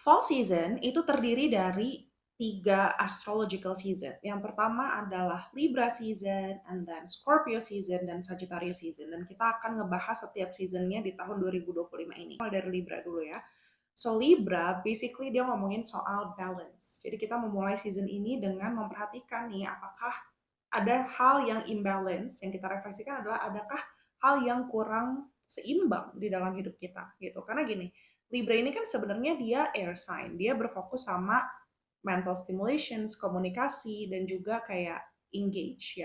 Fall season itu terdiri dari 3 astrological season. Yang pertama adalah Libra season, and then Scorpio season, dan Sagittarius season. Dan kita akan ngebahas setiap seasonnya di tahun 2025 ini. Mulai dari Libra dulu ya. So Libra, basically dia ngomongin soal balance. Jadi kita memulai season ini dengan memperhatikan nih, apakah ada hal yang imbalance, yang kita refleksikan adalah adakah hal yang kurang seimbang di dalam hidup kita gitu. Karena gini, Libra ini kan sebenarnya dia air sign, dia berfokus sama mental stimulations, komunikasi, dan juga kayak engage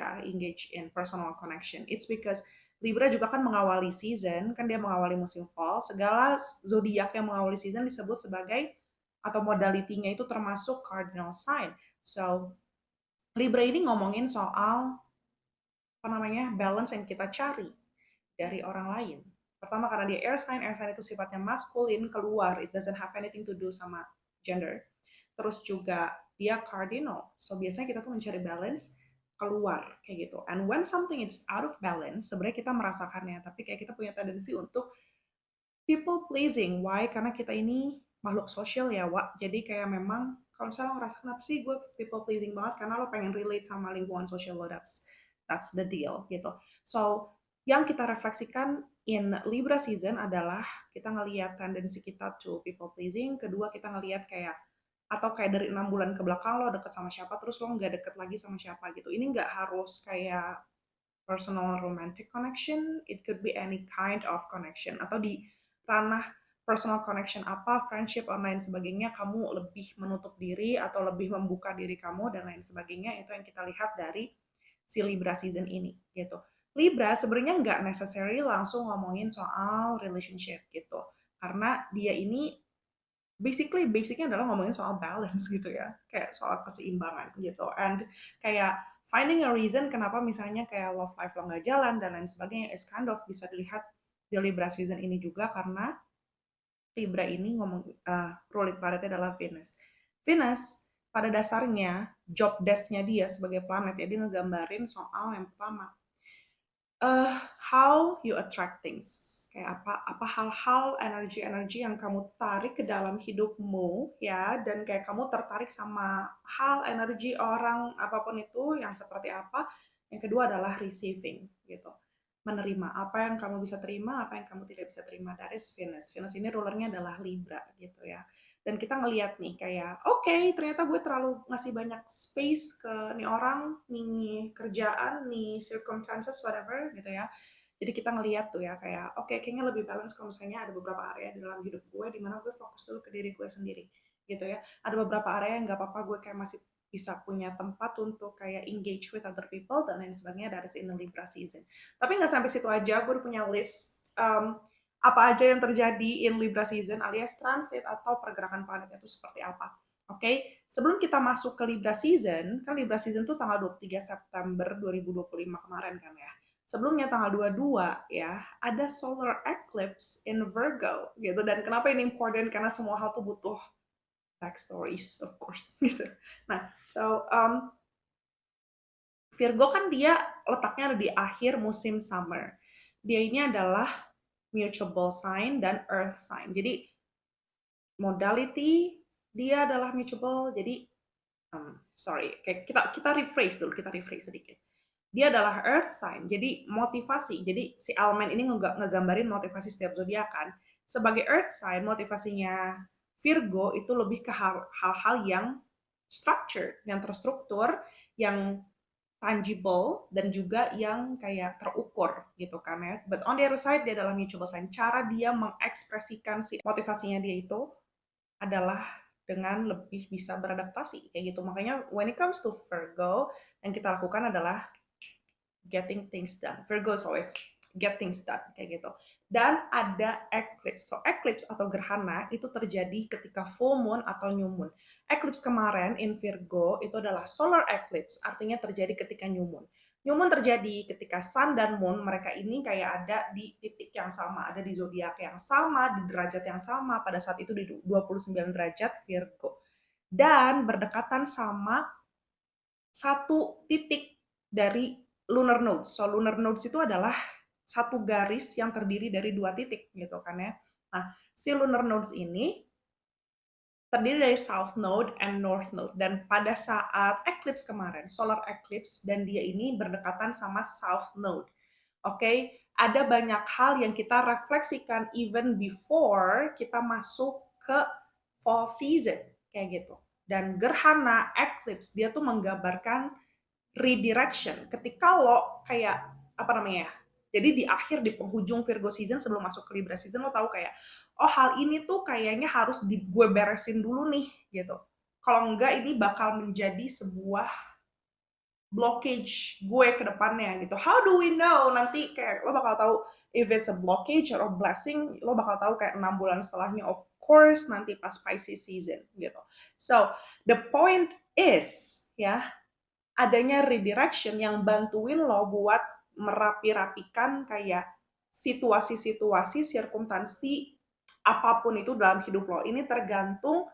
in personal connection. It's because Libra juga kan mengawali season, kan dia mengawali musim fall, segala zodiak yang mengawali season disebut sebagai atau modalitinya itu termasuk cardinal sign. So, Libra ini ngomongin soal apa namanya balance yang kita cari dari orang lain. Pertama karena dia air sign itu sifatnya maskulin keluar, it doesn't have anything to do sama gender. Terus juga dia cardinal, so biasanya kita tuh mencari balance keluar kayak gitu. And when something is out of balance, sebenarnya kita merasakannya, tapi kayak kita punya tendensi untuk people pleasing. Why? Karena kita ini makhluk sosial ya, Wak. Jadi kayak memang kalau misalnya lo ngerasa kenapa sih gue people pleasing banget karena lo pengen relate sama lingkungan sosial lo, that's the deal gitu. So yang kita refleksikan in Libra season adalah kita ngelihat tendensi kita to people pleasing. Kedua kita ngelihat kayak atau kayak dari 6 bulan ke belakang lo deket sama siapa terus lo nggak deket lagi sama siapa gitu. Ini nggak harus kayak personal romantic connection, it could be any kind of connection, atau di ranah personal connection apa, friendship, dan lain sebagainya, kamu lebih menutup diri atau lebih membuka diri kamu, dan lain sebagainya, itu yang kita lihat dari si Libra season ini, gitu. Libra sebenarnya nggak necessary langsung ngomongin soal relationship, gitu. Karena dia ini basicnya adalah ngomongin soal balance gitu ya, kayak soal keseimbangan gitu. And kayak finding a reason kenapa misalnya kayak love life lo nggak jalan dan lain sebagainya is kind of bisa dilihat di Libra season ini juga karena Libra ini ngomong ruling planetnya adalah Venus. Venus pada dasarnya job desk-nya dia sebagai planet ya dia ngegambarin soal yang pertama how you attract things. Kayak apa hal-hal energi-energi yang kamu tarik ke dalam hidupmu ya dan kayak kamu tertarik sama hal energi orang apapun itu yang seperti apa. Yang kedua adalah receiving gitu. Menerima apa yang kamu bisa terima, apa yang kamu tidak bisa terima. That is Venus. Venus ini rulernya adalah Libra gitu ya. Dan kita ngelihat nih kayak oke, ternyata gue terlalu ngasih banyak space ke nih orang, nih kerjaan, nih circumstances whatever gitu ya. Jadi kita ngelihat tuh ya kayak oke, kayaknya lebih balance kalau misalnya ada beberapa area di dalam hidup gue di mana gue fokus dulu ke diri gue sendiri gitu ya. Ada beberapa area yang nggak apa-apa gue kayak masih bisa punya tempat untuk kayak engage with other people dan lain sebagainya dari in the Libra season. Tapi nggak sampai situ aja, gue udah punya list apa aja yang terjadi in Libra season alias transit atau pergerakan planet itu seperti apa. Oke, okay? Sebelum kita masuk ke Libra season, kan Libra season tuh tanggal 23 September 2025 kemarin kan ya. Sebelumnya tanggal 22 ya, ada solar eclipse in Virgo gitu. Dan kenapa ini important? Karena semua hal tuh butuh backstories, of course gitu. Nah, so Virgo kan dia letaknya ada di akhir musim summer. Dia ini adalah mutable sign dan earth sign. Jadi modality dia adalah mutable. Jadi sorry, kayak kita rephrase sedikit. Dia adalah earth sign. Jadi motivasi. Jadi si elemen ini ngegambarin motivasi setiap zodiak kan. Sebagai earth sign, motivasinya Virgo itu lebih ke hal-hal yang structured, yang terstruktur, yang tangible dan juga yang kayak terukur gitu kan ya. But on the other side dia adalah mutual sign. Cara dia mengekspresikan si motivasinya dia itu adalah dengan lebih bisa beradaptasi kayak gitu. Makanya when it comes to Virgo yang kita lakukan adalah getting things done. Virgo is always get things done kayak gitu. Dan ada eclipse. So eclipse atau gerhana itu terjadi ketika full moon atau new moon. Eclipse kemarin in Virgo itu adalah solar eclipse, artinya terjadi ketika new moon. New moon terjadi ketika sun dan moon mereka ini kayak ada di titik yang sama, ada di zodiak yang sama, di derajat yang sama pada saat itu di 29 derajat Virgo. Dan berdekatan sama satu titik dari lunar nodes. So lunar nodes itu adalah satu garis yang terdiri dari dua titik gitu kan ya. Nah, si lunar nodes ini terdiri dari South Node and North Node. Dan pada saat eclipse kemarin, solar eclipse, dan dia ini berdekatan sama South Node. Oke, ada banyak hal yang kita refleksikan even before kita masuk ke fall season, kayak gitu. Dan gerhana eclipse, dia tuh menggambarkan redirection. Ketika lo kayak, apa namanya ya, jadi di akhir, di penghujung Virgo season sebelum masuk ke Libra season, lo tahu kayak, oh hal ini tuh kayaknya harus gue beresin dulu nih, gitu. Kalau enggak ini bakal menjadi sebuah blockage gue ke depannya gitu. How do we know? Nanti kayak lo bakal tahu if it's a blockage or a blessing, lo bakal tahu kayak 6 bulan setelahnya, of course, nanti pas Pisces season gitu. So, the point is, ya, adanya redirection yang bantuin lo buat merapi-rapikan kayak situasi-situasi, sirkumstansi apapun itu dalam hidup lo. Ini tergantung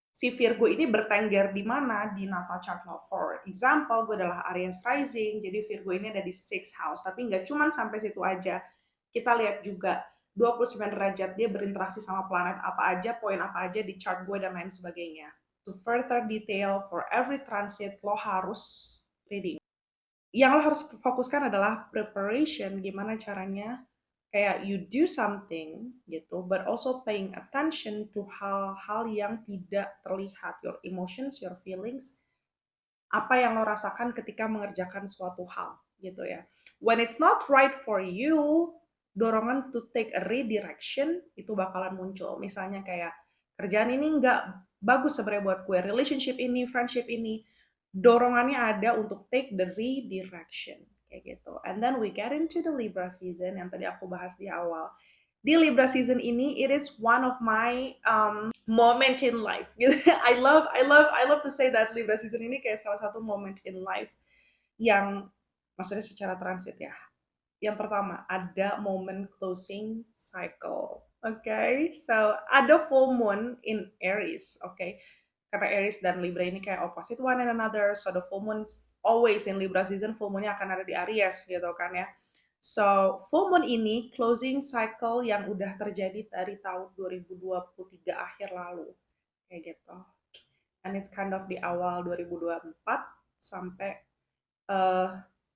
si Virgo ini bertengger di mana di natal chart lo. For example, gue adalah Aries rising, jadi Virgo ini ada di 6th house. Tapi nggak cuma sampai situ aja. Kita lihat juga 29 derajat dia berinteraksi sama planet apa aja, poin apa aja di chart gue, dan lain sebagainya. To further detail, for every transit, lo harus reading. Yang lo harus fokuskan adalah preparation, gimana caranya kayak you do something gitu, but also paying attention to hal-hal yang tidak terlihat, your emotions, your feelings, apa yang lo rasakan ketika mengerjakan suatu hal gitu ya. When it's not right for you, dorongan to take a redirection itu bakalan muncul. Misalnya kayak kerjaan ini nggak bagus sebenarnya buat gue, relationship ini, friendship ini, dorongannya ada untuk take the redirection kayak gitu. And then we get into the Libra season yang tadi aku bahas di awal. Di Libra season ini, it is one of my moment in life. I love to say that Libra season ini kayak salah satu moment in life yang maksudnya secara transit ya. Yang pertama, ada moment closing cycle. Okay, so ada full moon in Aries. Okay, karena Aries dan Libra ini kayak opposite one another, so the full moons always in Libra season, full moonnya akan ada di Aries gitu kan ya. So, full moon ini closing cycle yang udah terjadi dari tahun 2023 akhir lalu. Kayak gitu. And it's kind of di awal 2024 sampai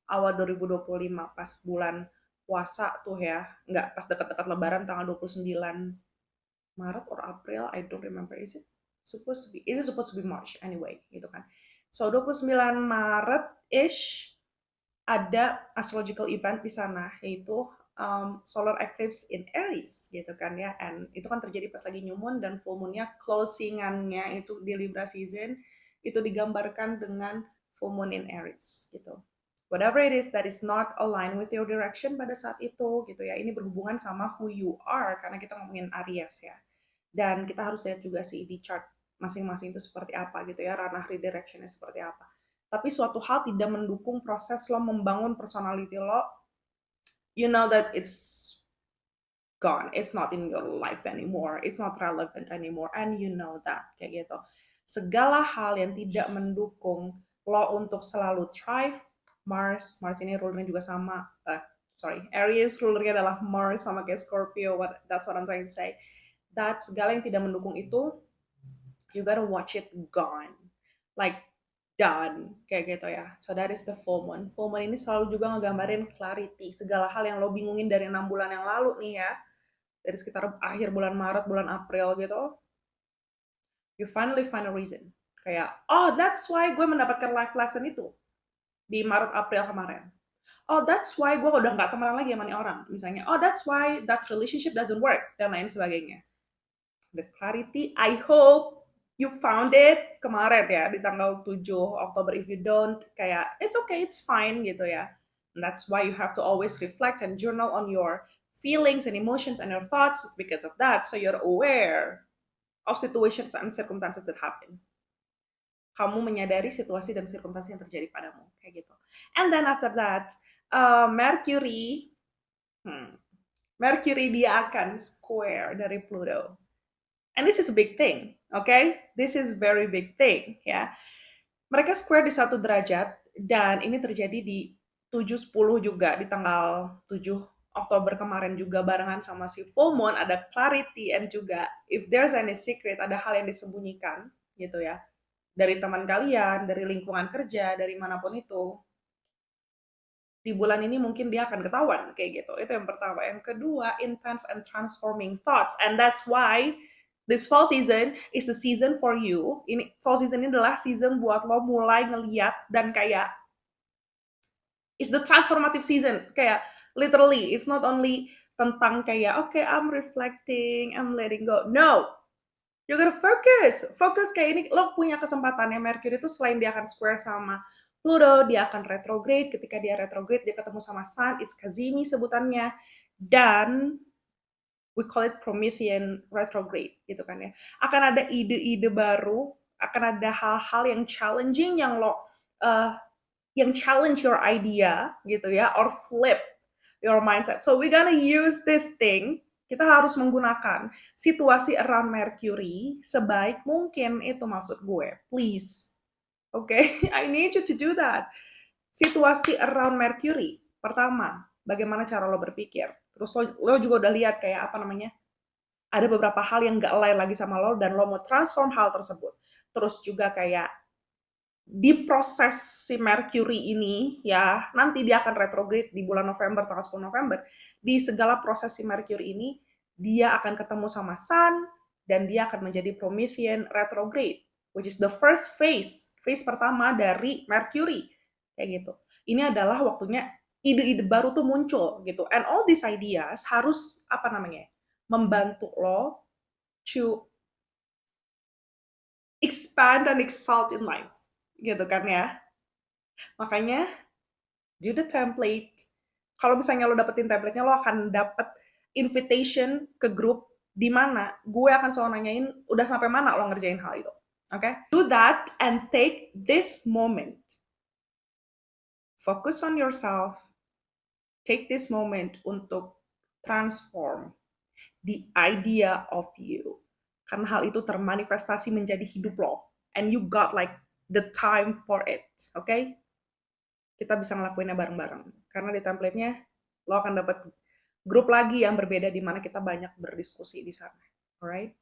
awal 2025 pas bulan puasa tuh ya. Nggak, pas dekat-dekat lebaran tanggal 29 Maret or April, I don't remember. Is it supposed to be March anyway, gitu kan. So 29 Maret-ish ada astrological event di sana, yaitu solar eclipse in Aries gitu kan ya. And itu kan terjadi pas lagi new moon, dan full moonnya closingannya itu di Libra season itu digambarkan dengan full moon in Aries gitu. Whatever it is that is not aligned with your direction pada saat itu gitu ya. Ini berhubungan sama who you are karena kita ngomongin Aries ya. Dan kita harus lihat juga sih di chart masing-masing itu seperti apa gitu ya, ranah redirectionnya seperti apa. Tapi suatu hal tidak mendukung proses lo membangun personality lo, you know that it's gone, it's not in your life anymore, it's not relevant anymore, and you know that, kayak gitu. Segala hal yang tidak mendukung lo untuk selalu thrive, Mars ini rulernya juga sama, Aries rulernya adalah Mars sama kayak Scorpio, that's what I'm trying to say. That segala yang tidak mendukung itu, you gotta watch it gone. Like, done, kayak gitu ya. So that is the full moon. Full moon ini selalu juga ngegambarin clarity, segala hal yang lo bingungin dari 6 bulan yang lalu nih ya, dari sekitar akhir bulan Maret, bulan April gitu, you finally find a reason. Kayak, oh that's why gue mendapatkan life lesson itu di Maret April kemarin. Oh that's why gue udah gak temenan lagi sama nih orang. Misalnya, oh that's why that relationship doesn't work, dan lain sebagainya. The clarity, I hope you found it kemarin ya, di tanggal 7 Oktober. If you don't, kayak, it's okay, it's fine gitu ya. And that's why you have to always reflect and journal on your feelings and emotions and your thoughts. It's because of that, so you're aware of situations and circumstances that happen. Kamu menyadari situasi dan circumstances yang terjadi padamu, kayak gitu. And then after that, Mercury dia akan square dari Pluto. And this is a big thing, okay? This is very big thing, ya. Mereka square di 1 derajat, dan ini terjadi di 7-10 juga, di tanggal 7 Oktober kemarin juga barengan sama si full moon, ada clarity, and juga if there's any secret, ada hal yang disembunyikan gitu ya, dari teman kalian, dari lingkungan kerja, dari manapun itu, di bulan ini mungkin dia akan ketahuan kayak gitu. Itu yang pertama. Yang kedua, intense and transforming thoughts, and that's why this fall season is the season for you. Ini fall season ini adalah season buat lo mulai ngeliat dan kayak it's the transformative season. Kayak literally, it's not only tentang kayak okay, I'm reflecting, I'm letting go. No, you gotta focus. Fokus kayak ini, lo punya kesempatannya. Mercury itu selain dia akan square sama Pluto, dia akan retrograde. Ketika dia retrograde, dia ketemu sama Sun, it's Kazimi sebutannya. Dan we call it Promethean retrograde gitu kan ya. Akan ada ide-ide baru, akan ada hal-hal yang challenging yang lo yang challenge your idea gitu ya, or flip your mindset. So we gonna use this thing. Kita harus menggunakan situasi around Mercury sebaik mungkin, itu maksud gue. Please. Okay? I need you to do that. Situasi around Mercury. Pertama, bagaimana cara lo berpikir. Terus lo juga udah lihat kayak apa namanya, ada beberapa hal yang gak align lagi sama lo dan lo mau transform hal tersebut. Terus juga kayak di proses si Mercury ini ya, nanti dia akan retrograde di bulan November, tanggal 10 November. Di segala proses si Mercury ini, dia akan ketemu sama Sun, dan dia akan menjadi Promethean retrograde, which is the first phase pertama dari Mercury. Kayak gitu. Ini adalah waktunya ide-ide baru tuh muncul gitu. And all these ideas harus, apa namanya, membantu lo to expand and excel in life. Gitu kan ya. Makanya do the template. Kalau misalnya lo dapetin template-nya, lo akan dapet invitation ke grup di mana gue akan selalu nanyain udah sampai mana lo ngerjain hal itu. Oke? Okay? Do that and take this moment. Focus on yourself. Take this moment untuk transform the idea of you. Karena hal itu termanifestasi menjadi hidup lo. And you got like the time for it. Oke? Okay? Kita bisa ngelakuinnya bareng-bareng. Karena di template-nya lo akan dapat grup lagi yang berbeda di mana kita banyak berdiskusi di sana. Alright?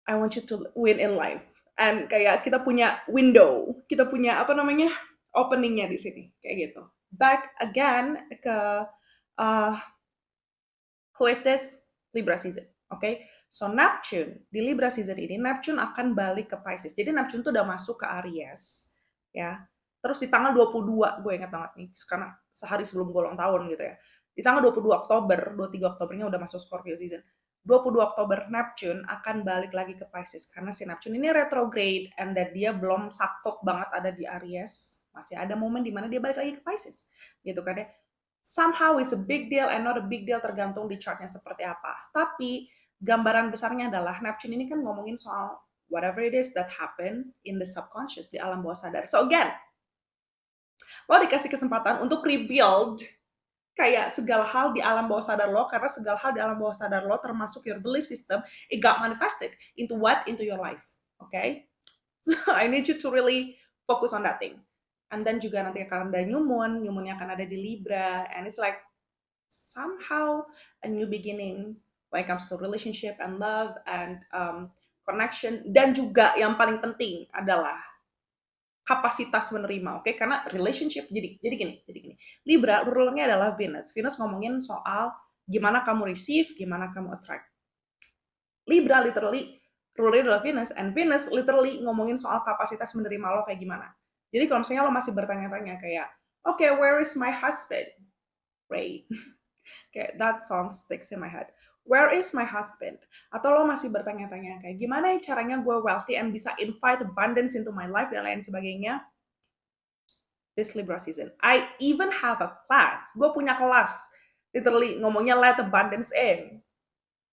I want you to win in life. And kayak kita punya window, kita punya apa namanya, openingnya di sini, kayak gitu. Back again ke who is this? Libra season. Okay? So Neptune di Libra season ini, Neptune akan balik ke Pisces. Jadi Neptune tuh udah masuk ke Aries, ya. Terus di tanggal 22, gue ingat banget nih, karena sehari sebelum gue ulang tahun gitu ya. Di tanggal 22 Oktober, 23 Oktobernya udah masuk Scorpio season. 22 Oktober Neptune akan balik lagi ke Pisces karena si Neptune ini retrograde and that dia belum saklek banget ada di Aries. Masih ada momen di mana dia balik lagi ke Pisces. Gitu kan ya. Somehow is a big deal and not a big deal tergantung di chartnya seperti apa. Tapi gambaran besarnya adalah Neptune ini kan ngomongin soal whatever it is that happen in the subconscious, di alam bawah sadar. So again, lo dikasih kesempatan untuk rebuild kayak segala hal di alam bawah sadar lo, karena segala hal di alam bawah sadar lo termasuk your belief system, it got manifested into what? Into your life. Okay? So I need you to really focus on that thing. And then juga nanti akan ada new moonnya akan ada di Libra, and it's like somehow a new beginning when it comes to relationship and love and connection. Dan juga yang paling penting adalah kapasitas menerima, oke? Karena relationship jadi gini. Libra rule-nya adalah Venus. Venus ngomongin soal gimana kamu receive, gimana kamu attract. Libra literally rule-nya adalah Venus, and Venus literally ngomongin soal kapasitas menerima lo kayak gimana. Jadi kalau misalnya lo masih bertanya-tanya kayak, okay, where is my husband? Right. Kayak that song sticks in my head. Where is my husband? Atau lo masih bertanya-tanya kayak gimana caranya gue wealthy and bisa invite abundance into my life dan lain sebagainya. This Libra season. I even have a class. Gue punya kelas. Literally ngomongnya let abundance in.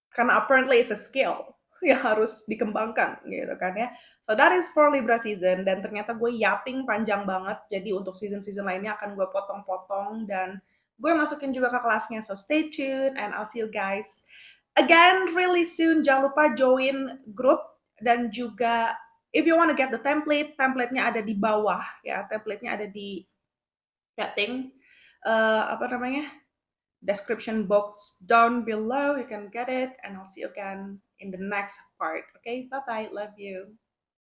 Karena apparently it's a skill yang harus dikembangkan gitu kan ya. So that is for Libra season, dan ternyata gue yapping panjang banget. Jadi untuk season-season lainnya akan gue potong-potong dan gue masukin juga ke kelasnya. So stay tuned and I'll see you guys again really soon. Jangan lupa join grup, dan juga if you want to get the template-nya ada di bawah ya. Template-nya ada di that thing, apa namanya? description box down below. You can get it, and I'll see you again in the next part. Okay, bye bye. Love you.